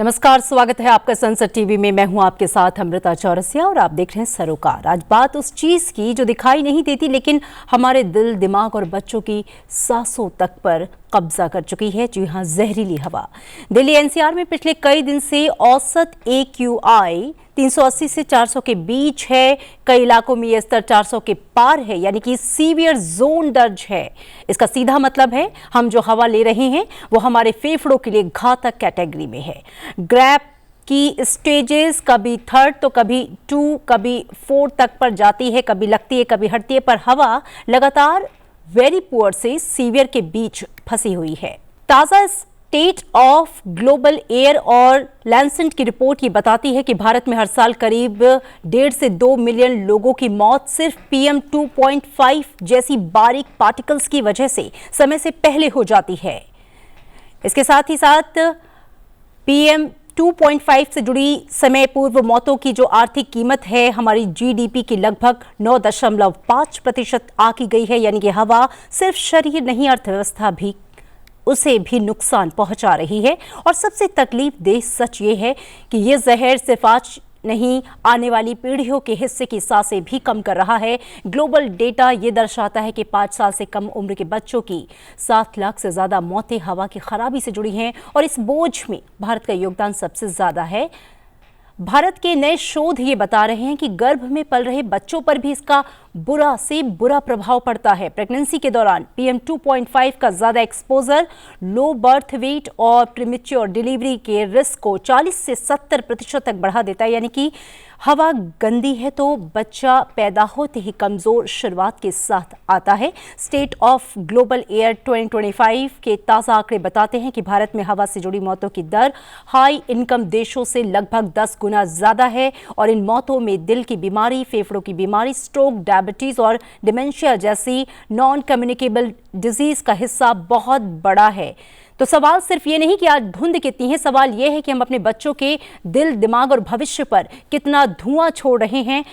नमस्कार, स्वागत है आपका संसद टीवी में। मैं हूं आपके साथ अमृता चौरसिया और आप देख रहे हैं सरोकार। आज बात उस चीज की जो दिखाई नहीं देती लेकिन हमारे दिल, दिमाग और बच्चों की सांसों तक पर कब्जा कर चुकी है। जी हां, जहरीली हवा। दिल्ली एनसीआर में पिछले कई दिन से औसत AQI 380 से 400 के बीच है। कई इलाकों में यह स्तर 400 के पार है, यानी कि सीवियर जोन दर्ज है। इसका सीधा मतलब है हम जो हवा ले रहे हैं वो हमारे फेफड़ों के लिए घातक कैटेगरी में है। ग्रैप की स्टेजेस कभी 3rd तो कभी 2, कभी 4 तक पर जाती है, कभी लगती है, कभी हटती है, पर हवा लगातार वेरी पुअर से सीवियर के बीच फंसी हुई है। ताजा स्टेट ऑफ ग्लोबल एयर और लैंसेट की रिपोर्ट ये बताती है कि भारत में हर साल करीब 1.5 से 2 मिलियन लोगों की मौत सिर्फ PM 2.5 जैसी बारीक पार्टिकल्स की वजह से समय से पहले हो जाती है। इसके साथ ही साथ PM 2.5 से जुड़ी समय पूर्व मौतों की जो आर्थिक कीमत है हमारी GDP की लगभग 9.5% आंकी गई है। यानी कि हवा सिर्फ शरीर नहीं, अर्थव्यवस्था भी उसे भी नुकसान पहुंचा रही है। और सबसे तकलीफदेह सच ये है कि ये जहर सिर्फ आज नहीं, आने वाली पीढ़ियों के हिस्से की सांसें भी कम कर रहा है। ग्लोबल डेटा ये दर्शाता है कि 5 साल से कम उम्र के बच्चों की 7 लाख से ज्यादा मौतें हवा की खराबी से जुड़ी हैं और इस बोझ में भारत का योगदान सबसे ज्यादा है। भारत के नए शोध ये बता रहे हैं कि गर्भ में पल रहे बच्चों पर भी इसका बुरा से बुरा प्रभाव पड़ता है। प्रेगनेंसी के दौरान PM 2.5 का ज्यादा एक्सपोजर लो बर्थ वेट और प्रीमेच्योर डिलीवरी के रिस्क को 40 से 70% तक बढ़ा देता है। यानी कि हवा गंदी है तो बच्चा पैदा होते ही कमजोर शुरुआत के साथ आता है। स्टेट ऑफ ग्लोबल एयर 2025 के ताज़ा आंकड़े बताते हैं कि भारत में हवा से जुड़ी मौतों की दर हाई इनकम देशों से लगभग 10 गुना ज्यादा है और इन मौतों में दिल की बीमारी, फेफड़ों की बीमारी, स्ट्रोक, डायबिटीज और डिमेंशिया जैसी नॉन कम्युनिकेबल डिजीज का हिस्सा बहुत बड़ा है। तो सवाल सिर्फ ये नहीं कि आज धुंध कितनी है, सवाल ये है कि हम अपने बच्चों के दिल, दिमाग और भविष्य पर कितना धुआं छोड़ रहे हैं।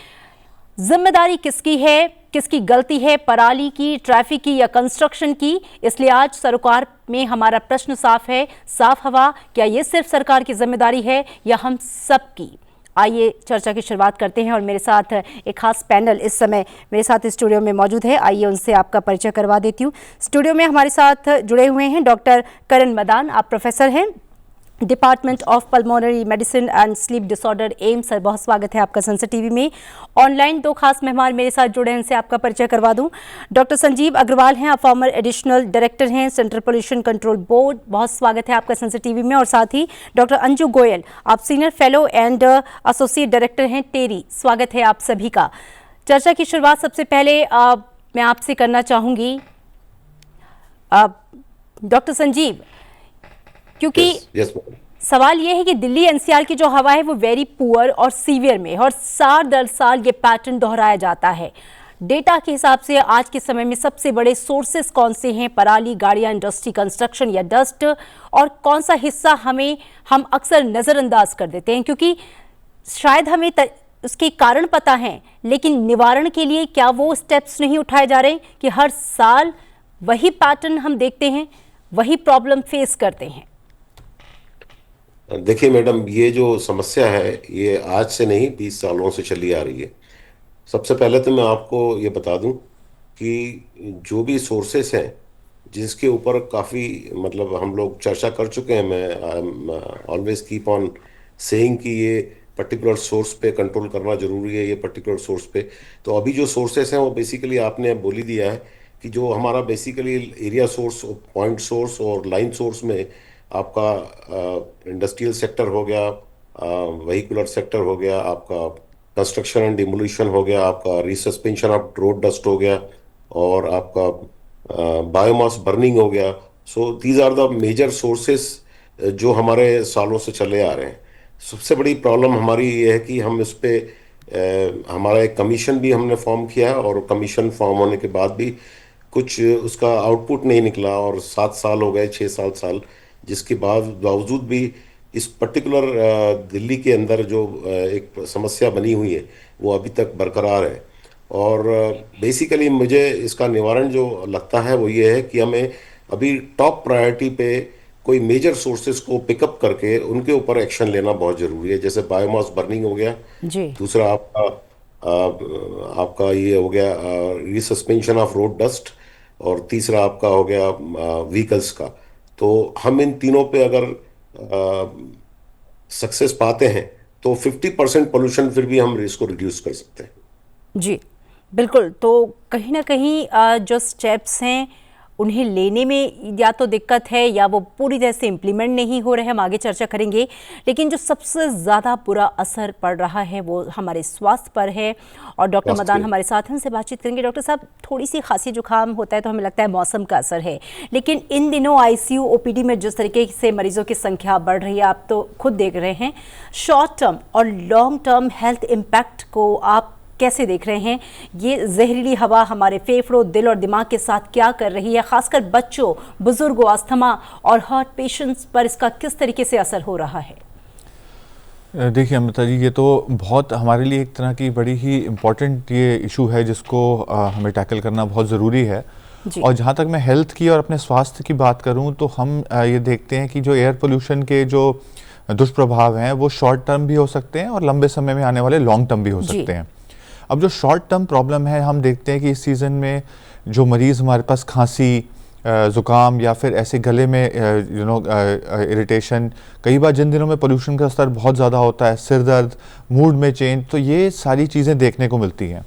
जिम्मेदारी किसकी है, किसकी गलती है, पराली की, ट्रैफिक की या कंस्ट्रक्शन की? इसलिए आज सरोकार में हमारा प्रश्न साफ है, साफ हवा क्या ये सिर्फ सरकार की जिम्मेदारी है या हम सबकी? आइए चर्चा की शुरुआत करते हैं और मेरे साथ एक खास पैनल इस समय मेरे साथ स्टूडियो में मौजूद है। आइए उनसे आपका परिचय करवा देती हूँ। स्टूडियो में हमारे साथ जुड़े हुए हैं डॉक्टर करण मदान। आप प्रोफेसर हैं, department of pulmonary medicine and sleep disorder, AIIMS. Sir, बहुत स्वागत है आपका संसद टीवी में। ऑनलाइन 2 खास मेहमान मेरे साथ जुड़े हैं, इनसे आपका परिचय करवा दूं। डॉक्टर संजीव अग्रवाल हैं, आप फॉर्मर एडिशनल डायरेक्टर हैं, सेंट्रल पोल्यूशन कंट्रोल बोर्ड। बहुत स्वागत है आपका संसद टीवी में। और साथ ही डॉक्टर अंजू गोयल, आप senior fellow and associate director हैं, टेरी। स्वागत है आप सभी का। चर्चा की शुरुआत सबसे पहले मैं आपसे करना चाहूँगी डॉक्टर संजीव, क्योंकि सवाल यह है कि दिल्ली एनसीआर की जो हवा है वो वेरी पुअर और सीवियर में है और साल दर साल ये पैटर्न दोहराया जाता है। डेटा के हिसाब से आज के समय में सबसे बड़े सोर्सेस कौन से हैं? पराली, गाड़ियां, इंडस्ट्री, कंस्ट्रक्शन या डस्ट? और कौन सा हिस्सा हम अक्सर नज़रअंदाज कर देते हैं? क्योंकि शायद हमें उसके कारण पता है लेकिन निवारण के लिए क्या वो स्टेप्स नहीं उठाए जा रहे कि हर साल वही पैटर्न हम देखते हैं, वही प्रॉब्लम फेस करते हैं? देखिए मैडम, ये जो समस्या है ये आज से नहीं 20 सालों से चली आ रही है। सबसे पहले तो मैं आपको ये बता दूं कि जो भी सोर्सेस हैं जिसके ऊपर काफ़ी मतलब हम लोग चर्चा कर चुके हैं, मैं ऑलवेज कीप ऑन सेइंग कि ये पर्टिकुलर सोर्स पे कंट्रोल करना ज़रूरी है, ये पर्टिकुलर सोर्स पे। तो अभी जो सोर्सेस हैं वो बेसिकली आपने बोल ही दिया है कि जो हमारा basically area source, point source और लाइन सोर्स में आपका इंडस्ट्रियल सेक्टर हो गया, व्हीकुलर सेक्टर हो गया, आपका कंस्ट्रक्शन एंड डिमोलिशन हो गया, आपका रिसस्पेंशन ऑफ रोड डस्ट हो गया और आपका बायोमास बर्निंग हो गया। So these are the major sources जो हमारे सालों से चले आ रहे हैं। सबसे बड़ी प्रॉब्लम हमारी ये है कि हम इस पे हमारा एक कमीशन भी हमने फॉर्म किया है और कमीशन फॉर्म होने के बाद भी कुछ उसका आउटपुट नहीं निकला और 7 साल हो गए, 6-7 साल, जिसके बावजूद भी इस पर्टिकुलर दिल्ली के अंदर जो एक समस्या बनी हुई है वो अभी तक बरकरार है। और बेसिकली मुझे इसका निवारण जो लगता है वो ये है कि हमें अभी टॉप प्रायोरिटी पे कोई मेजर सोर्सेस को पिकअप करके उनके ऊपर एक्शन लेना बहुत जरूरी है। जैसे बायोमास बर्निंग हो गया, जी। दूसरा आपका ये हो गया रिसस्पेंशन ऑफ रोड डस्ट, और तीसरा आपका हो गया व्हीकल्स का। तो हम इन तीनों पे अगर सक्सेस पाते हैं तो 50% पोल्यूशन फिर भी हम इसको रिड्यूस कर सकते हैं। जी, बिल्कुल। तो कहीं न कहीं जो स्टेप्स हैं उन्हें लेने में या तो दिक्कत है या वो पूरी तरह से इम्प्लीमेंट नहीं हो रहे हैं, हम आगे चर्चा करेंगे। लेकिन जो सबसे ज़्यादा बुरा असर पड़ रहा है वो हमारे स्वास्थ्य पर है, और डॉक्टर मदान स्वास्थ्य। हमारे साथ हैं, उनसे बातचीत करेंगे। डॉक्टर साहब, थोड़ी सी खांसी जुकाम होता है तो हमें लगता है मौसम का असर है, लेकिन इन दिनों आईसीयू ओपीडी में जिस तरीके से मरीजों की संख्या बढ़ रही है, आप तो खुद देख रहे हैं। शॉर्ट टर्म और लॉन्ग टर्म हेल्थ इम्पैक्ट को आप कैसे देख रहे हैं? ये जहरीली हवा हमारे फेफड़ों, दिल और दिमाग के साथ क्या कर रही है? खासकर बच्चों, बुजुर्गों, अस्थमा और हार्ट पेशेंट्स पर इसका किस तरीके से असर हो रहा है? देखिए अमृता जी, ये तो बहुत हमारे लिए एक तरह की बड़ी ही इम्पोर्टेंट ये इशू है जिसको हमें टैकल करना बहुत ज़रूरी है। और जहाँ तक मैं हेल्थ की और अपने स्वास्थ्य की बात करूँ तो हम ये देखते हैं कि जो एयर पोल्यूशन के जो दुष्प्रभाव हैं वो शॉर्ट टर्म भी हो सकते हैं और लंबे समय में आने वाले लॉन्ग टर्म भी हो सकते हैं। अब जो शॉर्ट टर्म प्रॉब्लम है, हम देखते हैं कि इस सीज़न में जो मरीज़ हमारे पास खांसी, ज़ुकाम या फिर ऐसे गले में इरिटेशन, कई बार जिन दिनों में पोल्यूशन का स्तर बहुत ज़्यादा होता है, सिर दर्द, मूड में चेंज, तो ये सारी चीज़ें देखने को मिलती हैं।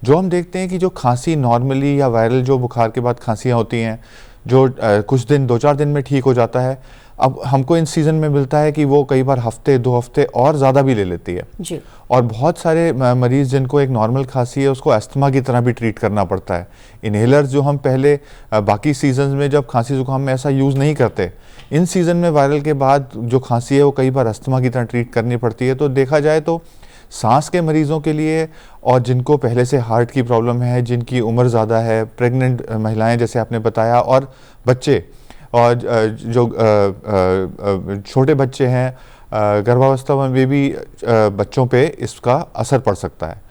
जो हम देखते हैं कि जो खांसी नॉर्मली या वायरल जो बुखार के बाद खांसियाँ होती हैं, जो कुछ दिन 2-4 दिन में ठीक हो जाता है, अब हमको इन सीज़न में मिलता है कि वो कई बार हफ्ते 2 हफ्ते और ज़्यादा भी ले लेती है जी। और बहुत सारे मरीज़ जिनको एक नॉर्मल खांसी है उसको अस्थमा की तरह भी ट्रीट करना पड़ता है। इनहेलर्स जो हम पहले बाकी सीजन्स में जब खांसी जुकाम में ऐसा यूज़ नहीं करते, इन सीज़न में वायरल के बाद जो खांसी है वो कई बार अस्थमा की तरह ट्रीट करनी पड़ती है। तो देखा जाए तो सांस के मरीज़ों के लिए और जिनको पहले से हार्ट की प्रॉब्लम है, जिनकी उम्र ज़्यादा है, प्रेग्नेंट महिलाएँ जैसे आपने बताया, और बच्चे और जो छोटे बच्चे हैं, गर्भावस्था में भी बच्चों पे इसका असर पड़ सकता है।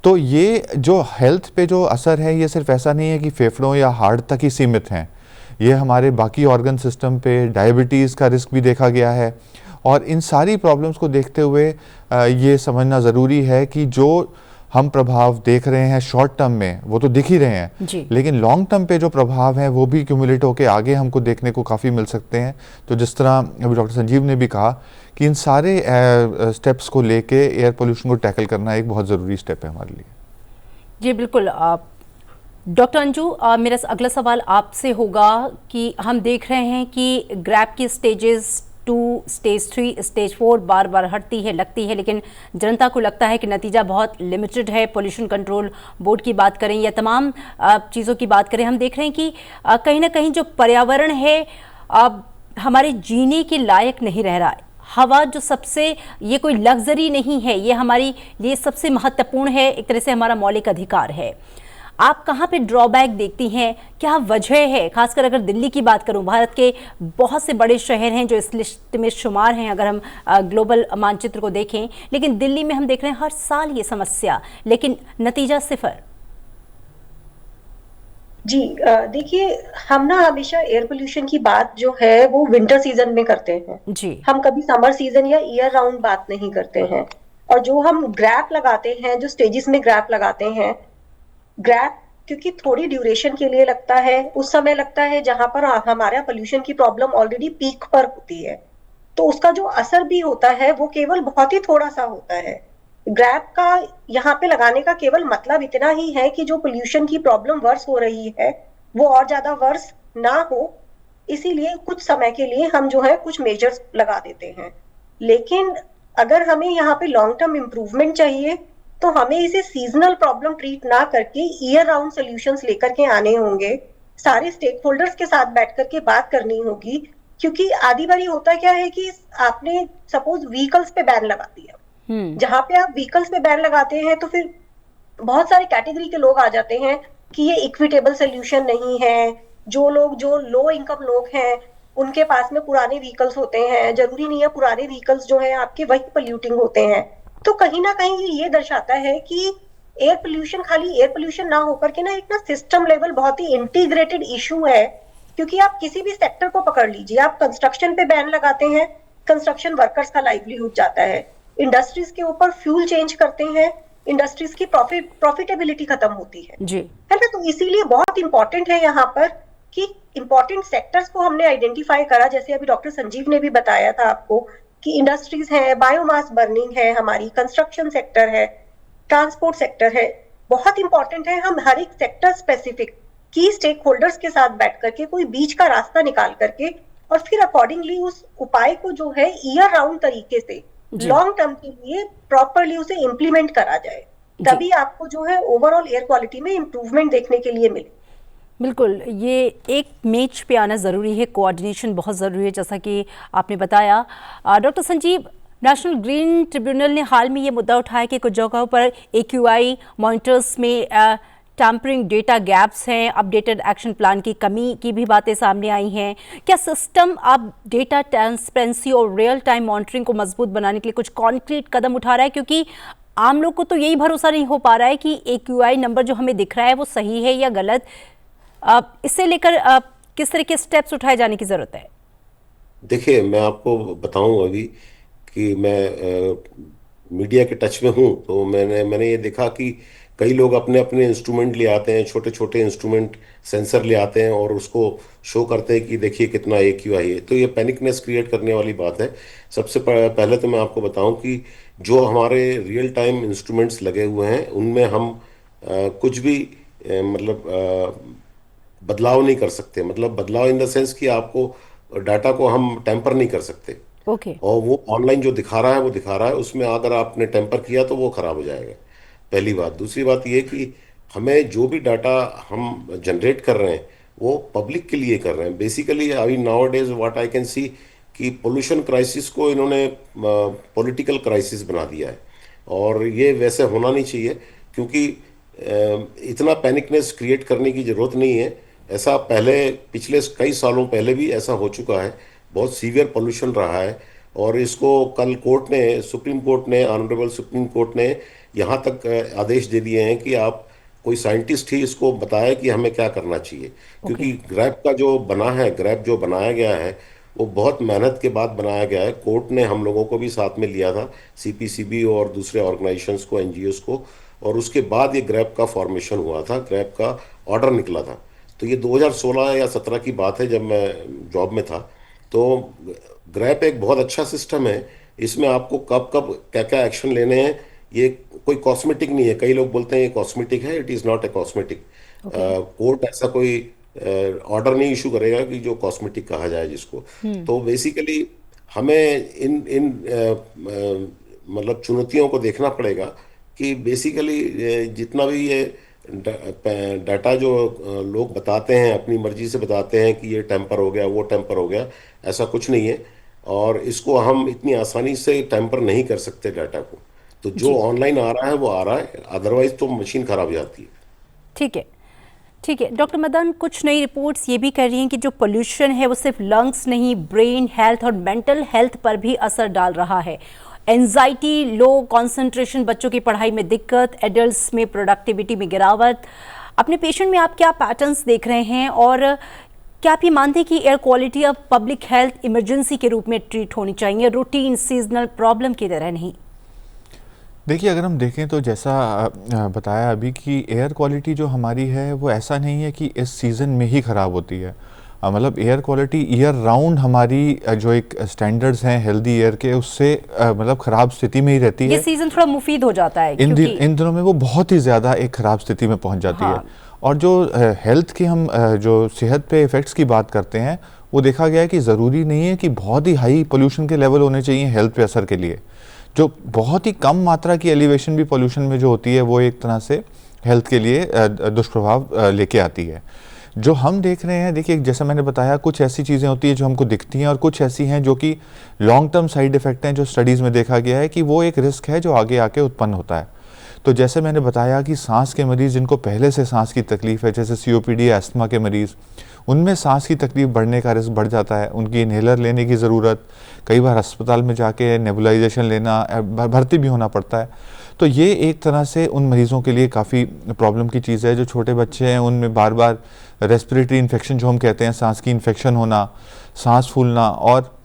तो ये जो हेल्थ पे जो असर है ये सिर्फ ऐसा नहीं है कि फेफड़ों या हार्ट तक ही सीमित हैं, ये हमारे बाकी ऑर्गन सिस्टम पे, डायबिटीज़ का रिस्क भी देखा गया है। और इन सारी प्रॉब्लम्स को देखते हुए ये समझना ज़रूरी है कि जो हम प्रभाव देख रहे हैं शॉर्ट टर्म में वो तो दिख ही रहे हैं, लेकिन लॉन्ग टर्म पे जो प्रभाव हैं वो भी क्यूमुलेट होकर आगे हमको देखने को काफ़ी मिल सकते हैं। तो जिस तरह अभी डॉक्टर संजीव ने भी कहा कि इन सारे स्टेप्स को लेके एयर पोल्यूशन को टैकल करना एक बहुत ज़रूरी स्टेप है हमारे लिए। जी बिल्कुल। डॉक्टर अंजू, मेरा अगला सवाल आपसे होगा कि हम देख रहे हैं कि ग्रैप की स्टेजेस 2, स्टेज 3, स्टेज 4 बार बार हटती है, लगती है, लेकिन जनता को लगता है कि नतीजा बहुत लिमिटेड है। पोल्यूशन कंट्रोल बोर्ड की बात करें या तमाम चीज़ों की बात करें, हम देख रहे हैं कि कहीं ना कहीं जो पर्यावरण है हमारे जीने के लायक नहीं रह रहा है। हवा जो सबसे, ये कोई लग्जरी नहीं है, ये हमारी लिए सबसे महत्वपूर्ण है, एक तरह से हमारा मौलिक अधिकार है। आप कहाँ पे ड्रॉबैक देखती हैं? क्या वजह है? खासकर अगर दिल्ली की बात करूं, भारत के बहुत से बड़े शहर हैं जो इस लिस्ट में शुमार हैं अगर हम ग्लोबल मानचित्र को देखें, लेकिन दिल्ली में हम देख रहे हैं हर साल ये समस्या, लेकिन नतीजा सिफर। जी देखिए, हम ना हमेशा एयर पोल्यूशन की बात जो है वो विंटर सीजन में करते हैं जी। हम कभी समर सीजन या ईयर राउंड बात नहीं करते हैं। और जो हम ग्रैप लगाते हैं, जो स्टेजेस में ग्रैप लगाते हैं, ग्रैप क्योंकि थोड़ी ड्यूरेशन के लिए लगता है, उस समय लगता है जहां पर हमारा पोल्यूशन की प्रॉब्लम ऑलरेडी पीक पर होती है, तो उसका जो असर भी होता है वो केवल बहुत ही थोड़ा सा होता है। ग्रैप का यहाँ पे लगाने का केवल मतलब इतना ही है कि जो पोल्यूशन की प्रॉब्लम वर्स हो रही है वो और ज्यादा वर्स ना हो, इसीलिए कुछ समय के लिए हम जो है कुछ मेजर्स लगा देते हैं। लेकिन अगर हमें यहाँ पे लॉन्ग टर्म इम्प्रूवमेंट चाहिए तो हमें इसे सीजनल प्रॉब्लम ट्रीट ना करके ईयर राउंड सॉल्यूशंस लेकर के आने होंगे, सारे स्टेक होल्डर्स के साथ बैठ करके बात करनी होगी। क्योंकि आधी बारी होता क्या है कि आपने सपोज व्हीकल्स पे बैन लगा दिया, जहां पे आप व्हीकल्स पे बैन लगाते हैं तो फिर बहुत सारे कैटेगरी के लोग आ जाते हैं कि ये इक्विटेबल सोल्यूशन नहीं है। जो लोग जो लो इनकम लोग हैं उनके पास में पुराने व्हीकल्स होते हैं, जरूरी नहीं है पुराने व्हीकल्स जो है आपके वही पोल्यूटिंग होते हैं। तो कहीं ना कहीं ये दर्शाता है कि एयर पोल्यूशन खाली एयर पोल्यूशन ना होकर के ना एक ना सिस्टम लेवल बहुत ही इंटीग्रेटेड इशू है क्योंकि आप किसी भी सेक्टर को पकड़ लीजिए, आप कंस्ट्रक्शन पे बैन लगाते हैं, कंस्ट्रक्शन वर्कर्स का लाइवलीहुड जाता है। इंडस्ट्रीज के ऊपर फ्यूल चेंज करते हैं, इंडस्ट्रीज की प्रॉफिटेबिलिटी खत्म होती है जी। है ना। तो इसीलिए बहुत इंपॉर्टेंट है यहाँ पर कि इंपॉर्टेंट सेक्टर्स को हमने आइडेंटिफाई करा, जैसे अभी डॉक्टर संजीव ने भी बताया था आपको कि इंडस्ट्रीज है, बायोमास बर्निंग है, हमारी कंस्ट्रक्शन सेक्टर है, ट्रांसपोर्ट सेक्टर है। बहुत इंपॉर्टेंट है हम हर एक सेक्टर स्पेसिफिक की स्टेक होल्डर्स के साथ बैठ करके कोई बीच का रास्ता निकाल करके और फिर अकॉर्डिंगली उस उपाय को जो है ईयर राउंड तरीके से लॉन्ग टर्म के लिए प्रॉपरली उसे इम्प्लीमेंट करा जाए, तभी आपको जो है ओवरऑल एयर क्वालिटी में इंप्रूवमेंट देखने के लिए मिले। बिल्कुल, ये एक मेज पे आना ज़रूरी है, कोऑर्डिनेशन बहुत ज़रूरी है, जैसा कि आपने बताया। Doctor Sanjeev, national green tribunal ने हाल में ये मुद्दा उठाया कि कुछ जगहों पर AQI मॉनिटर्स में टैम्परिंग डेटा गैप्स हैं, अपडेटेड एक्शन प्लान की कमी की भी बातें सामने आई हैं। क्या सिस्टम अब डेटा ट्रांसपेरेंसी और रियल टाइम मॉनिटरिंग को मजबूत बनाने के लिए कुछ कॉन्क्रीट कदम उठा रहा है? क्योंकि आम लोग को तो यही भरोसा नहीं हो पा रहा है कि AQI नंबर जो हमें दिख रहा है वो सही है या गलत। इससे लेकर किस तरह के स्टेप्स उठाए जाने की ज़रूरत है? देखिए, मैं आपको बताऊं अभी कि मैं मीडिया के टच में हूं, तो मैंने ये देखा कि कई लोग अपने अपने इंस्ट्रूमेंट ले आते हैं, छोटे छोटे इंस्ट्रूमेंट सेंसर ले आते हैं और उसको शो करते हैं कि देखिए कितना AQI है। तो ये पैनिकनेस क्रिएट करने वाली बात है। सबसे पहले तो मैं आपको बताऊं कि जो हमारे रियल टाइम इंस्ट्रूमेंट्स लगे हुए हैं उनमें हम कुछ भी बदलाव नहीं कर सकते। मतलब बदलाव इन द सेंस कि आपको डाटा को हम टेम्पर नहीं कर सकते। ओके। और वो ऑनलाइन जो दिखा रहा है वो दिखा रहा है, उसमें अगर आपने टेम्पर किया तो वो खराब हो जाएगा, पहली बात। दूसरी बात ये कि हमें जो भी डाटा हम जनरेट कर रहे हैं वो पब्लिक के लिए कर रहे हैं। बेसिकली अभी now days what I can see कि पोल्यूशन क्राइसिस को इन्होंने पॉलिटिकल क्राइसिस बना दिया है, और ये वैसे होना नहीं चाहिए, क्योंकि इतना पैनिकनेस क्रिएट करने की ज़रूरत नहीं है। ऐसा पहले पिछले कई सालों पहले भी ऐसा हो चुका है, बहुत सीवियर पोल्यूशन रहा है। और इसको कल कोर्ट ने, सुप्रीम कोर्ट ने, ऑनरेबल सुप्रीम कोर्ट ने यहाँ तक आदेश दे दिए हैं कि आप कोई साइंटिस्ट ही इसको बताए कि हमें क्या करना चाहिए। क्योंकि ग्रैप का जो बना है, ग्रैप जो बनाया गया है वो बहुत मेहनत के बाद बनाया गया है। कोर्ट ने हम लोगों को भी साथ में लिया था, CPCB और दूसरे ऑर्गेनाइजेशंस को, NGOs को, और उसके बाद ये ग्रैप का फॉर्मेशन हुआ था, ग्रैप का ऑर्डर निकला था। तो ये 2016 या 17 की बात है, जब मैं जॉब में था। तो ग्रैप एक बहुत अच्छा सिस्टम है। इसमें आपको कब कब क्या क्या एक्शन लेने हैं, ये कोई कॉस्मेटिक नहीं है। कई लोग बोलते हैं ये कॉस्मेटिक है, it is not a cosmetic. Court ऐसा कोई ऑर्डर नहीं इशू करेगा कि जो कॉस्मेटिक कहा जाए जिसको। तो बेसिकली हमें इन मतलब चुनौतियों को देखना पड़ेगा कि बेसिकली जितना भी ये डाटा जो लोग बताते हैं, अपनी मर्जी से बताते हैं कि ये टेम्पर हो गया, वो टेम्पर हो गया, ऐसा कुछ नहीं है। और इसको हम इतनी आसानी से टेम्पर नहीं कर सकते डाटा को। तो जो ऑनलाइन आ रहा है वो आ रहा है, अदरवाइज तो मशीन खराब जाती है। ठीक है, ठीक है। डॉक्टर मदन, कुछ नई रिपोर्ट्स ये भी कर रही हैं कि जो पोल्यूशन है वो सिर्फ लंग्स नहीं, ब्रेन हेल्थ और मेंटल हेल्थ पर भी असर डाल रहा है। एंजाइटी, लो कंसंट्रेशन, बच्चों की पढ़ाई में दिक्कत, एडल्ट्स में प्रोडक्टिविटी में गिरावट। अपने पेशेंट में आप क्या पैटर्न्स देख रहे हैं, और क्या आप ये मानते हैं कि एयर क्वालिटी अब पब्लिक हेल्थ इमरजेंसी के रूप में ट्रीट होनी चाहिए, रूटीन सीजनल प्रॉब्लम की तरह नहीं? देखिए, अगर हम देखें तो जैसा बताया अभी कि एयर क्वालिटी जो हमारी है वो ऐसा नहीं है कि इस सीज़न में ही ख़राब होती है। मतलब एयर क्वालिटी ईयर राउंड हमारी जो एक स्टैंडर्ड्स हैं हेल्दी एयर के, उससे मतलब ख़राब स्थिति में ही रहती है। ये सीज़न थोड़ा मुफीद हो जाता है इन दिनों में वो बहुत ही ज़्यादा एक ख़राब स्थिति में पहुंच जाती है। और जो हेल्थ के हम जो सेहत पे इफ़ेक्ट्स की बात करते हैं, वो देखा गया है कि ज़रूरी नहीं है कि बहुत ही हाई पोल्यूशन के लेवल होने चाहिए हेल्थ पे असर के लिए। जो बहुत ही कम मात्रा की एलिवेशन भी पोल्यूशन में जो होती है वो एक तरह से हेल्थ के लिए दुष्प्रभाव लेके आती है। जो हम देख रहे हैं, देखिए जैसा मैंने बताया, कुछ ऐसी चीज़ें होती हैं जो हमको दिखती हैं और कुछ ऐसी हैं जो कि लॉन्ग टर्म साइड इफ़ेक्ट हैं, जो स्टडीज़ में देखा गया है कि वो एक रिस्क है जो आगे आके उत्पन्न होता है। तो जैसे मैंने बताया कि सांस के मरीज़ जिनको पहले से सांस की तकलीफ़ है, जैसे COPD, अस्थमा के मरीज़, उनमें सांस की तकलीफ बढ़ने का रिस्क बढ़ जाता है, उनकी इन्हेलर लेने की ज़रूरत, कई बार अस्पताल में जाके नेबुलाइजेशन लेना, भर्ती भी होना पड़ता है। तो ये एक तरह से उन मरीज़ों के लिए काफ़ी प्रॉब्लम की चीज़ है। जो छोटे बच्चे हैं उनमें बार बार रेस्पिरेटरी इन्फेक्शन जो हम कहते हैं, सांस की इन्फेक्शन होना, सांस फूलना, और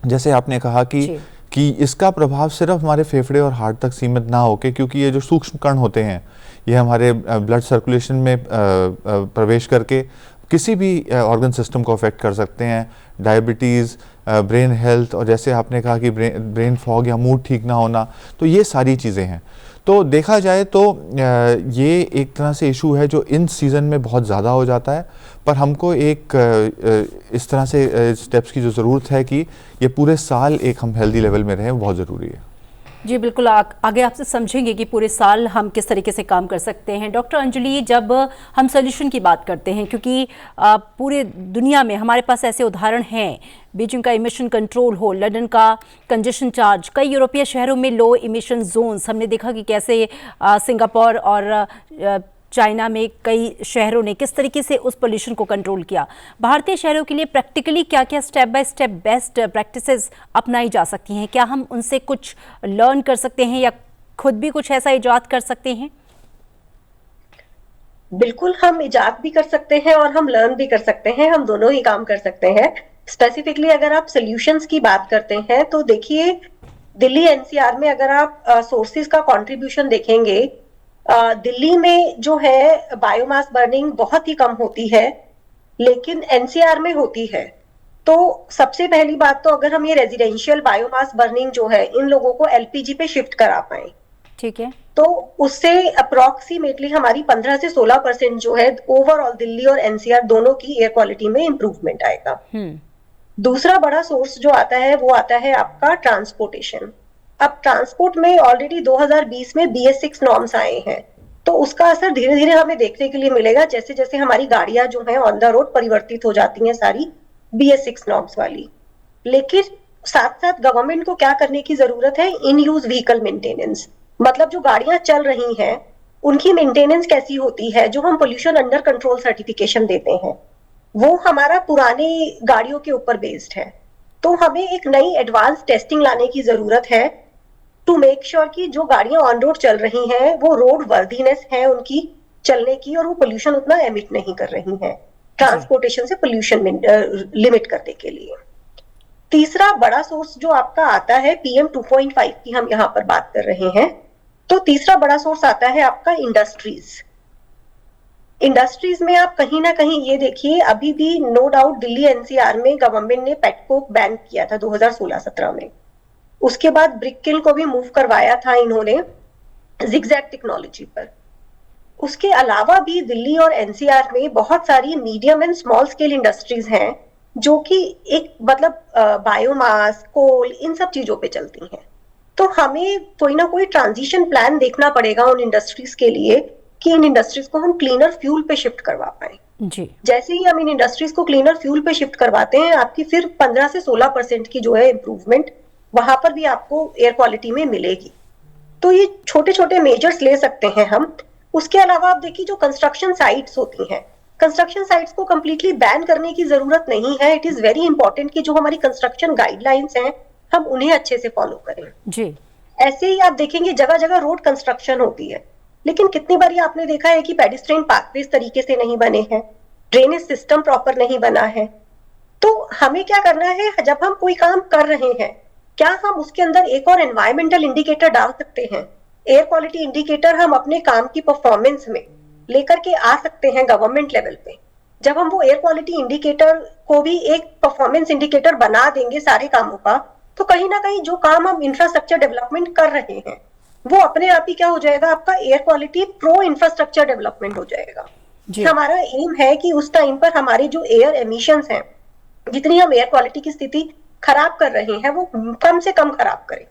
जैसे आपने कहा कि इसका प्रभाव सिर्फ हमारे फेफड़े और हार्ट तक सीमित ना होके, क्योंकि ये जो सूक्ष्म कण होते हैं ये हमारे ब्लड सर्कुलेशन में प्रवेश करके किसी भी ऑर्गन सिस्टम को अफेक्ट कर सकते हैं। डायबिटीज़, ब्रेन हेल्थ, और जैसे आपने कहा कि ब्रेन फॉग या मूड ठीक ना होना, तो ये सारी चीज़ें हैं। तो देखा जाए तो ये एक तरह से इशू है जो इन सीज़न में बहुत ज़्यादा हो जाता है, पर हमको एक इस तरह से स्टेप्स की जो ज़रूरत है कि ये पूरे साल एक हम हेल्दी लेवल में रहें, बहुत ज़रूरी है। जी बिल्कुल, आगे आपसे समझेंगे कि पूरे साल हम किस तरीके से काम कर सकते हैं। डॉक्टर अंजलि, जब हम सोल्यूशन की बात करते हैं, क्योंकि पूरे दुनिया में हमारे पास ऐसे उदाहरण हैं, बीजिंग का इमिशन कंट्रोल हो, लंदन का कंजेशन चार्ज, कई यूरोपीय शहरों में लो इमिशन जोन्स, हमने देखा कि कैसे सिंगापुर और चाइना में कई शहरों ने किस तरीके से उस पोल्यूशन को कंट्रोल किया। भारतीय शहरों के लिए प्रैक्टिकली क्या क्या step by step best practices अपनाई जा सकती हैं? क्या हम उनसे कुछ लर्न कर सकते हैं या खुद भी कुछ ऐसा इजाद कर सकते हैं? बिल्कुल, हम इजाद भी कर सकते हैं और हम लर्न भी कर सकते हैं, हम दोनों ही काम कर सकते हैं। स्पेसिफिकली अगर आप सॉल्यूशंस की बात करते हैं तो देखिए, दिल्ली एनसीआर में अगर आप सोर्सेज का कंट्रीब्यूशन देखेंगे, दिल्ली में जो है बायोमास बर्निंग बहुत ही कम होती है, लेकिन एनसीआर में होती है। तो सबसे पहली बात तो अगर हम ये रेजिडेंशियल बायोमास बर्निंग जो है इन लोगों को एलपीजी पे शिफ्ट करा पाए, ठीक है, तो उससे अप्रोक्सीमेटली हमारी 15 से 16% जो है ओवरऑल दिल्ली और एनसीआर दोनों की एयर क्वालिटी में इंप्रूवमेंट आएगा। दूसरा बड़ा सोर्स जो आता है वो आता है आपका ट्रांसपोर्टेशन। अब ट्रांसपोर्ट में ऑलरेडी 2020 में BS6 नॉर्म्स आए हैं, तो उसका असर धीरे धीरे हमें देखने के लिए मिलेगा जैसे जैसे हमारी गाड़ियां जो हैं ऑन द रोड परिवर्तित हो जाती हैं सारी BS6 नॉर्म्स वाली। लेकिन साथ साथ गवर्नमेंट को क्या करने की जरूरत है, इन यूज व्हीकल मेंटेनेंस, मतलब जो गाड़ियां चल रही हैं उनकी मेंटेनेंस कैसी होती है, जो हम पोल्यूशन अंडर कंट्रोल सर्टिफिकेशन देते हैं वो हमारा पुरानी गाड़ियों के ऊपर बेस्ड है। तो हमें एक नई एडवांस टेस्टिंग लाने की जरूरत है टू मेक श्योर कि जो गाड़ियां ऑन रोड चल रही हैं वो रोड वर्दीनेस है उनकी चलने की, और वो पोल्यूशन उतना एमिट नहीं कर रही हैं ट्रांसपोर्टेशन से पोल्यूशन लिमिट करने के लिए। तीसरा बड़ा सोर्स जो आपका आता है PM 2.5 की हम यहाँ पर बात कर रहे हैं, तो तीसरा बड़ा सोर्स आता है आपका इंडस्ट्रीज। इंडस्ट्रीज में आप कहीं ना कहीं ये देखिए, अभी भी नो डाउट दिल्ली एनसीआर में गवर्नमेंट ने पेटकोक बैन किया था 2016-17 में, उसके बाद ब्रिक किल को भी मूव करवाया था इन्होंने जिगजैग टेक्नोलॉजी पर। उसके अलावा भी दिल्ली और एनसीआर में बहुत सारी medium and small scale industries हैं जो कि एक मतलब बायोमास, कोल, इन सब चीजों पे चलती हैं। तो हमें कोई ना कोई ट्रांजिशन प्लान देखना पड़ेगा उन इंडस्ट्रीज के लिए कि इन इंडस्ट्रीज को हम क्लीनर फ्यूल पे शिफ्ट करवा पाए। जी, जैसे ही हम इन इंडस्ट्रीज को क्लीनर फ्यूल पे शिफ्ट करवाते हैं, आपकी फिर 15 से 16% की जो है इंप्रूवमेंट वहां पर भी आपको एयर क्वालिटी में मिलेगी। तो ये छोटे छोटे मेजर्स ले सकते हैं हम। उसके अलावा आप देखिए, जो कंस्ट्रक्शन साइट्स होती हैं, कंस्ट्रक्शन साइट्स को कंप्लीटली बैन करने की जरूरत नहीं है। इट इज वेरी इंपॉर्टेंट कि जो हमारी कंस्ट्रक्शन गाइडलाइंस हैं हम उन्हें अच्छे से फॉलो करें। जी, ऐसे ही आप देखेंगे जगह जगह रोड कंस्ट्रक्शन होती है, लेकिन कितनी बार आपने देखा है कि पेडिस्ट्रियन पाथवेज तरीके से नहीं बने हैं, ड्रेनेज सिस्टम प्रॉपर नहीं बना है। तो हमें क्या करना है, जब हम कोई काम कर रहे हैं, क्या हम उसके अंदर एक और एनवायरमेंटल इंडिकेटर डाल सकते हैं? एयर क्वालिटी इंडिकेटर हम अपने काम की परफॉर्मेंस में लेकर के आ सकते हैं गवर्नमेंट लेवल पे। जब हम वो एयर क्वालिटी इंडिकेटर को भी एक परफॉर्मेंस इंडिकेटर बना देंगे सारे कामों का, तो कहीं ना कहीं जो काम हम इंफ्रास्ट्रक्चर डेवलपमेंट कर रहे हैं वो अपने आप ही क्या हो जाएगा, आपका air quality pro infrastructure development हो जाएगा। हमारा एम है कि उस टाइम पर हमारे जो एयर एमिशंस हैं, जितनी हम एयर क्वालिटी की स्थिति खराब कर रहे हैं वो कम से कम खराब करें,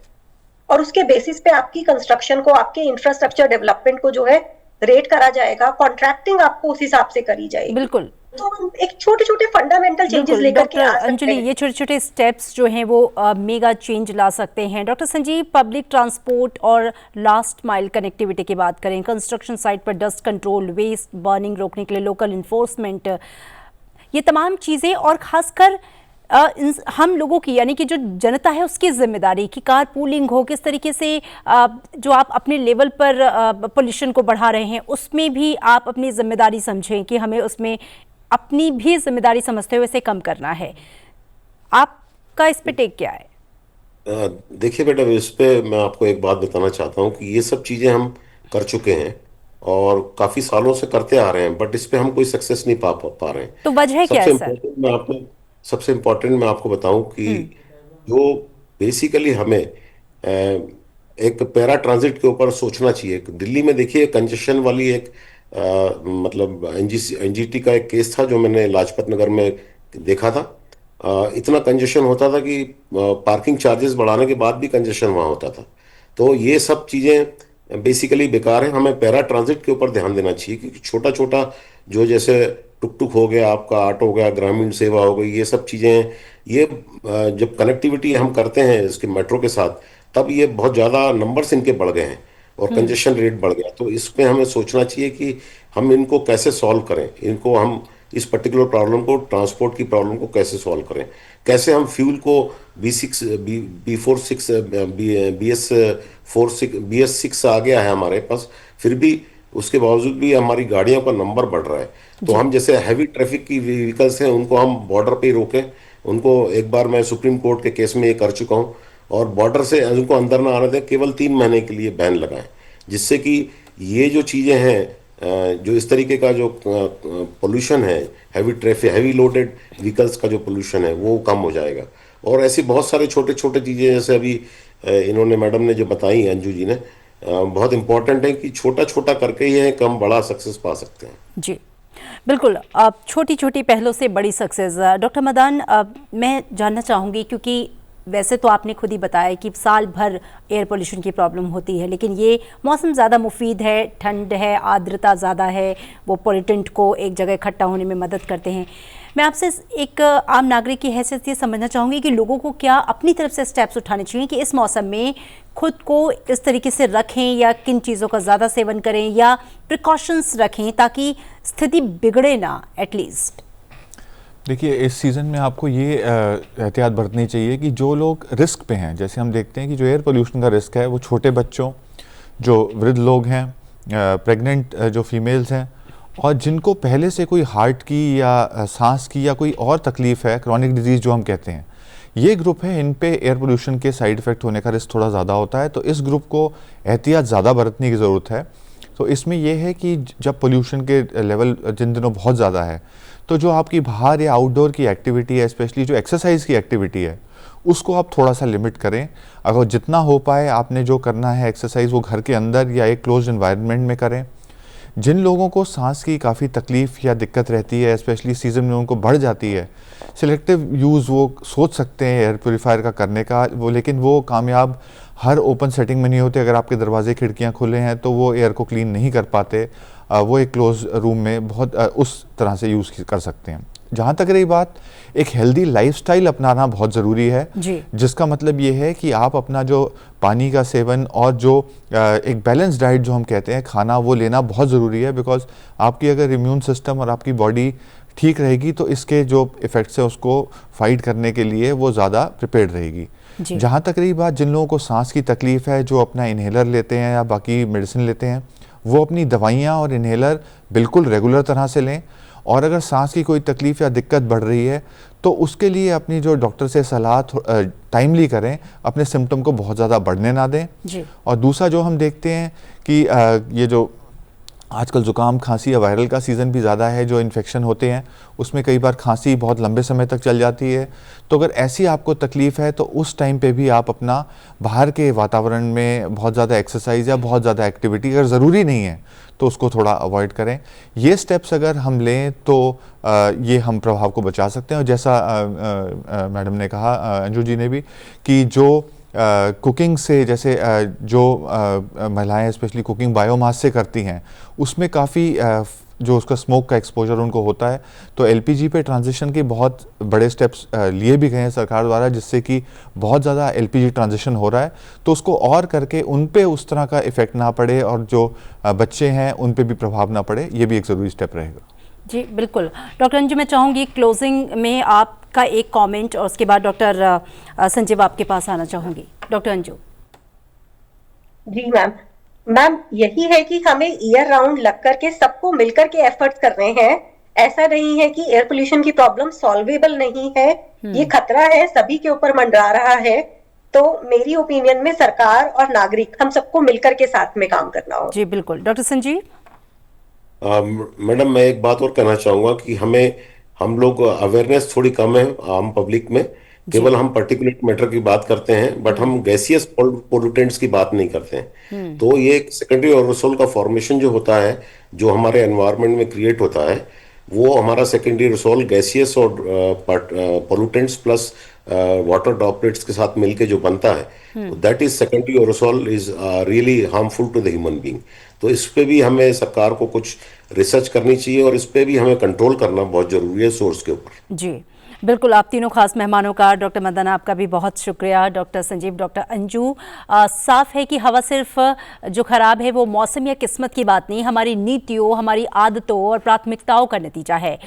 और उसके बेसिस पे आपकी कंस्ट्रक्शन को, आपके इंफ्रास्ट्रक्चर डेवलपमेंट को जो है रेट करा जाएगा, कॉन्ट्रैक्टिंग आपको उस हिसाब से करी जाएगी। बिल्कुल। तो हम एक छोटे छोटे फंडामेंटल चेंजेस लेकर के आ सकते हैं। अंजलि, ये छोटे छोटे स्टेप्स जो हैं वो मेगा चेंज ला सकते हैं। डॉक्टर संजीव, पब्लिक ट्रांसपोर्ट और लास्ट माइल कनेक्टिविटी की बात करें, कंस्ट्रक्शन साइट पर डस्ट कंट्रोल, वेस्ट बर्निंग रोकने के लिए लोकल इन्फोर्समेंट, ये तमाम चीज़ें और ख़ासकर हम लोगों की यानी कि जो जनता है उसकी जिम्मेदारी कि कार पूलिंग हो, किस तरीके से जो आप अपने लेवल पर पोल्यूशन को बढ़ा रहे हैं उसमें भी आप अपनी जिम्मेदारी समझें कि हमें उसमें अपनी भी जिम्मेदारी समझते हुए इसे कम करना है। आपका इस पे टेक क्या है? देखिए बेटा, इस पे मैं आपको एक बात बताना चाहता हूँ कि ये सब चीज़ें हम कर चुके हैं और काफ़ी सालों से करते आ रहे हैं, बट इस पे हम कोई सक्सेस नहीं पा रहे हैं। तो वजह क्या सबसे है सर? इम्पोर्टेंट मैं आपको सबसे इम्पोर्टेंट मैं आपको बताऊं कि जो बेसिकली हमें एक पैरा ट्रांजिट के ऊपर सोचना चाहिए। दिल्ली में देखिए कंजेशन वाली एक मतलब एनजीटी का एक केस था जो मैंने लाजपत नगर में देखा था। इतना कंजेशन होता था कि पार्किंग चार्जेस बढ़ाने के बाद भी कंजेशन वहाँ होता था। तो ये सब चीज़ें बेसिकली बेकार है। हमें पैरा ट्रांजिट के ऊपर ध्यान देना चाहिए क्योंकि छोटा छोटा जो जैसे टुक टुक हो गया, आपका ऑटो हो गया, ग्रामीण सेवा हो गई, ये सब चीज़ें हैं। ये जब कनेक्टिविटी हम करते हैं इसके मेट्रो के साथ, तब ये बहुत ज़्यादा नंबर्स इनके बढ़ गए हैं और कंजेशन रेट बढ़ गया। तो इस पे हमें सोचना चाहिए कि हम इनको कैसे सॉल्व करें, इनको हम इस पर्टिकुलर प्रॉब्लम को, ट्रांसपोर्ट की प्रॉब्लम को कैसे सॉल्व करें, कैसे हम फ्यूल को BS6 आ गया है हमारे पास, फिर भी उसके बावजूद भी हमारी गाड़ियों का नंबर बढ़ रहा है। तो हम जैसे हैवी ट्रैफिक की व्हीकल्स हैं उनको हम बॉर्डर पे ही रोकें। उनको एक बार मैं सुप्रीम कोर्ट के केस में ये कर चुका हूँ और बॉर्डर से उनको अंदर ना आने दें, केवल 3 महीने के लिए बैन लगाएं, जिससे कि ये जो चीज़ें हैं, जो इस तरीके का जो पोल्यूशन है, heavy traffic, heavy loaded vehicles का जो पोल्यूशन है वो कम हो जाएगा। और ऐसी बहुत सारे छोटे छोटे चीज़ें जैसे अभी इन्होंने, मैडम ने जो बताई, अंजू जी ने, बहुत इंपॉर्टेंट है कि छोटा छोटा करके ही है कम बड़ा सक्सेस पा सकते हैं। जी बिल्कुल, छोटी छोटी पहलों से बड़ी सक्सेस। डॉक्टर मदान, मैं जानना चाहूँगी क्योंकि वैसे तो आपने खुद ही बताया कि साल भर एयर पोल्यूशन की प्रॉब्लम होती है, लेकिन ये मौसम ज़्यादा मुफीद है, ठंड है, आर्द्रता ज़्यादा है, वो पोल्यूटेंट को एक जगह इकट्ठा होने में मदद करते हैं। मैं आपसे एक आम नागरिक की हैसियत ये समझना चाहूँगी कि लोगों को क्या अपनी तरफ से स्टेप्स उठाने चाहिए कि इस मौसम में खुद को इस तरीके से रखें या किन चीज़ों का ज़्यादा सेवन करें या प्रिकॉशंस रखें ताकि स्थिति बिगड़े ना एटलीस्ट? देखिए, इस सीज़न में आपको ये एहतियात बरतनी चाहिए कि जो लोग रिस्क पे हैं, जैसे हम देखते हैं कि जो एयर पोल्यूशन का रिस्क है वो छोटे बच्चों, जो वृद्ध लोग हैं, प्रेग्नेंट जो फीमेल्स हैं, और जिनको पहले से कोई हार्ट की या सांस की या कोई और तकलीफ़ है, क्रॉनिक डिजीज़ जो हम कहते हैं, ये ग्रुप है, इन पे एयर पोल्यूशन के साइड इफ़ेक्ट होने का रिस्क थोड़ा ज़्यादा होता है। तो इस ग्रुप को एहतियात ज़्यादा बरतने की ज़रूरत है। तो इसमें यह है कि जब पोल्यूशन के लेवल जिन दिनों बहुत ज़्यादा है, तो जो आपकी बाहर या आउटडोर की एक्टिविटी है, स्पेशली जो एक्सरसाइज की एक्टिविटी है, उसको आप थोड़ा सा लिमिट करें। अगर जितना हो पाए आपने जो करना है एक्सरसाइज, वो घर के अंदर या एक क्लोज एनवायरनमेंट में करें। जिन लोगों को सांस की काफ़ी तकलीफ़ या दिक्कत रहती है, स्पेशली सीज़न में उनको बढ़ जाती है, सिलेक्टिव यूज़ वो सोच सकते हैं एयर प्योरीफायर का करने का, वो लेकिन वो कामयाब हर ओपन सेटिंग में नहीं होते। अगर आपके दरवाजे खिड़कियां खुले हैं तो वो एयर को क्लीन नहीं कर पाते। वो एक क्लोज रूम में बहुत उस तरह से यूज़ कर सकते हैं। जहाँ तक रही बात, एक हेल्दी लाइफस्टाइल अपनाना बहुत ज़रूरी है, जिसका मतलब ये है कि आप अपना जो पानी का सेवन और जो एक बैलेंस डाइट जो हम कहते हैं खाना, वो लेना बहुत ज़रूरी है। बिकॉज आपकी अगर इम्यून सिस्टम और आपकी बॉडी ठीक रहेगी तो इसके जो इफ़ेक्ट्स है उसको फाइट करने के लिए वो ज़्यादा प्रिपेयर्ड रहेगी। जहाँ तक रही बात जिन लोगों को सांस की तकलीफ़ है, जो अपना इन्हेलर लेते हैं या बाकी मेडिसिन लेते हैं, वो अपनी दवाइयाँ और इन्हेलर बिल्कुल रेगुलर तरह से लें। और अगर सांस की कोई तकलीफ़ या दिक्कत बढ़ रही है तो उसके लिए अपनी जो डॉक्टर से सलाह टाइमली करें, अपने सिम्टम को बहुत ज़्यादा बढ़ने ना दें। और दूसरा जो हम देखते हैं कि ये जो आजकल ज़ुकाम, खांसी या वायरल का सीज़न भी ज़्यादा है, जो इन्फेक्शन होते हैं उसमें कई बार खांसी बहुत लंबे समय तक चल जाती है। तो अगर ऐसी आपको तकलीफ़ है तो उस टाइम पे भी आप अपना बाहर के वातावरण में बहुत ज़्यादा एक्सरसाइज या बहुत ज़्यादा एक्टिविटी, अगर ज़रूरी नहीं है तो उसको थोड़ा अवॉइड करें। ये स्टेप्स अगर हम लें तो ये हम प्रभाव को बचा सकते हैं। और जैसा मैडम ने कहा, अंजू जी ने भी, कि जो कुकिंग से, जैसे जो महिलाएं स्पेशली कुकिंग बायोमास से करती हैं, उसमें काफ़ी जो उसका स्मोक का एक्सपोजर उनको होता है। तो एलपीजी पे ट्रांजिशन के बहुत बड़े स्टेप्स लिए भी गए हैं सरकार द्वारा, जिससे कि बहुत ज़्यादा एलपीजी ट्रांजिशन हो रहा है। तो उसको और करके उन पे उस तरह का इफ़ेक्ट ना पड़े और जो बच्चे हैं उन पे भी प्रभाव ना पड़े, ये भी एक ज़रूरी स्टेप रहेगा। जी बिल्कुल। डॉक्टर अंजू, मैं चाहूँगी क्लोजिंग में आपका एक कमेंट और उसके बाद डॉक्टर संजीव आपके पास आना चाहूँगी। डॉक्टर अंजू। जी मैम यही है कि हमें ईयर राउंड लग करके सबको मिलकर के एफर्ट्स करने हैं। ऐसा नहीं है कि एयर पोल्यूशन की प्रॉब्लम सॉल्वेबल नहीं है, ये खतरा है, सभी के ऊपर मंडरा रहा है। तो मेरी ओपिनियन में सरकार और नागरिक हम सबको मिलकर के साथ में काम करना होगा। जी बिल्कुल। डॉक्टर संजीव। मैडम, मैं एक बात और कहना चाहूंगा कि हम लोग अवेयरनेस थोड़ी कम है आम पब्लिक में। केवल हम पर्टिकुलेट मैटर की बात करते हैं, बट हम गैसियस पोल्यूटेंट्स की बात नहीं करते हैं। तो ये एक सेकेंडरी एरोसोल का फॉर्मेशन जो होता है, जो हमारे एनवायरनमेंट में क्रिएट होता है, वो हमारा सेकेंडरी एरोसोल गैसियस और पोल्यूटेंट्स प्लस वाटर ड्रॉपलेट्स के साथ मिलके जो बनता है, that is secondary aerosol is really harmful to the human being. तो इस पे भी हमें सरकार को कुछ रिसर्च करनी चाहिए और इस पे भी हमें कंट्रोल करना बहुत जरूरी है सोर्स के ऊपर। जी बिल्कुल। आप तीनों खास मेहमानों का, डॉक्टर मदन आपका भी बहुत शुक्रिया, डॉक्टर संजीव, डॉक्टर अंजू। साफ है कि हवा सिर्फ जो खराब है वो मौसम या किस्मत की बात नहीं, हमारी नीतियों, हमारी आदतों और प्राथमिकताओं का नतीजा है।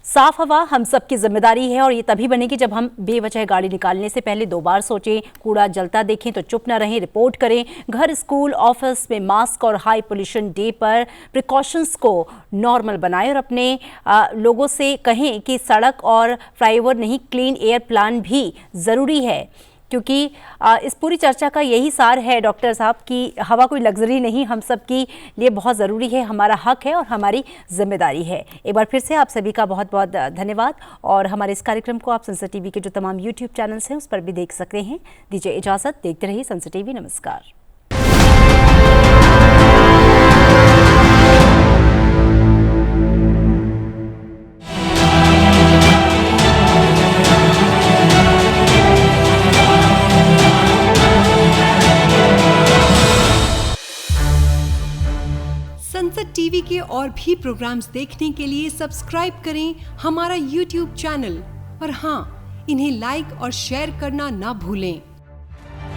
साफ हवा हम सबकी जिम्मेदारी है और ये तभी बनेगी जब हम बेवजह गाड़ी निकालने से पहले 2 बार सोचें, कूड़ा जलता देखें तो चुप न रहें, रिपोर्ट करें, घर, स्कूल, ऑफिस में मास्क और हाई पोल्यूशन डे पर प्रिकॉशंस को नॉर्मल बनाएं और अपने लोगों से कहें कि सड़क और फ्लाईओवर नहीं, क्लीन एयर प्लान भी ज़रूरी है। क्योंकि इस पूरी चर्चा का यही सार है डॉक्टर साहब कि हवा कोई लग्जरी नहीं, हम सब की लिए बहुत ज़रूरी है, हमारा हक है और हमारी जिम्मेदारी है। एक बार फिर से आप सभी का बहुत बहुत धन्यवाद और हमारे इस कार्यक्रम को आप संसद टीवी के जो तमाम यूट्यूब चैनल्स हैं उस पर भी देख सकते हैं। दीजिए इजाज़त, देखते रहिए संसद टीवी। नमस्कार। संसद टीवी के और भी प्रोग्राम्स देखने के लिए सब्सक्राइब करें हमारा YouTube चैनल और हाँ, इन्हें लाइक और शेयर करना ना भूलें।